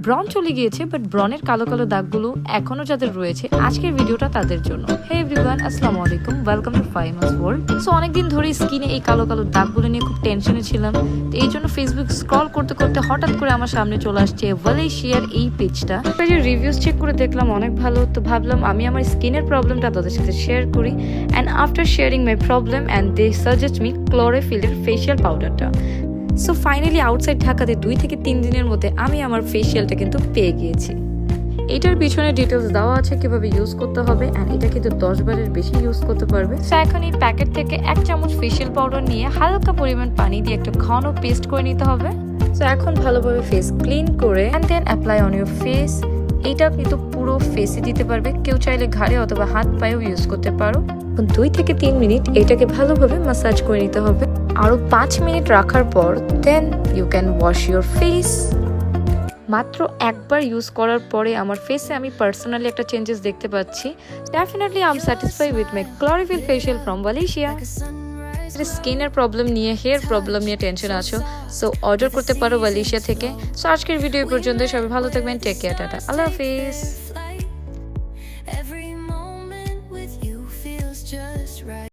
ব্রন চলে গিয়েছে, বাট ব্রনের কালো কালো দাগগুলো এখনো যাদের রয়েছে, আজকের ভিডিওটা তাদের জন্য। হে এভরিওয়ান, আসসালামু আলাইকুম, ওয়েলকাম টু ফাইমাস ওয়ার্ল্ড। সো অনেকদিন ধরে স্কিনে এই কালো কালো দাগগুলো নিয়ে খুব টেনশনে ছিলাম। তো এই জন্য ফেসবুক স্ক্রল করতে করতে হঠাৎ করে আমার সামনে চলে আসছে ওয়ালেশিয়ার এই পেজটা। রিভিউজ চেক করে দেখলাম অনেক ভালো, তো ভাবলাম আমি আমার স্কিনের প্রবলেমটা তাদের সাথে শেয়ার করি। And after sharing my problem and they suggest me ক্লোরোফিলের ফেশিয়াল পাউডারটা। সো ফাইনালি আউটসাইড ঢাকাতে 2 থেকে 3 দিনের মধ্যে আমি আমার ফেশিয়ালটা কিন্তু পেয়ে গিয়েছি। এটার পিছনে ডিটেলস দেওয়া আছে কিভাবে ইউজ করতে হবে, অ্যান্ড এটা কিন্তু 10 বারের বেশি ইউজ করতে পারবে। সো এখন এই প্যাকেট থেকে 1 চামচ ফেশিয়াল পাউডার নিয়ে হালকা পরিমাণ পানি দিয়ে একটা ঘন পেস্ট করে নিতে হবে। সো এখন ভালোভাবে ফেস ক্লিন করে and then apply on your face. এটা কিন্তু পুরো ফেসে দিতে পারবে, কেউ চাইলে ঘাড়ে অথবা হাত পায়েও ইউজ করতে পারো। 2 থেকে 3 মিনিট এটাকে ভালোভাবে ম্যাসাজ করে নিতে হবে। আরো 5 মিনিট রাখার পর then you can wash your face. মাত্র একবার ইউজ করার পরে আমার ফেসে আমি পার্সোনালি একটা চেঞ্জেস দেখতে পাচ্ছি। Definitely I am satisfied with my chlorophyll facial from Walesia. স্কিনের প্রবলেম নিয়ে, হেয়ার প্রবলেম নিয়ে টেনশন আছো, সো অর্ডার করতে পারো ওয়ালেশিয়া থেকে। সো আজকের ভিডিও পর্যন্ত, সবাই ভালো থাকবেন, টেক কেয়ার, টাটা, আল্লাহ হাফিজ।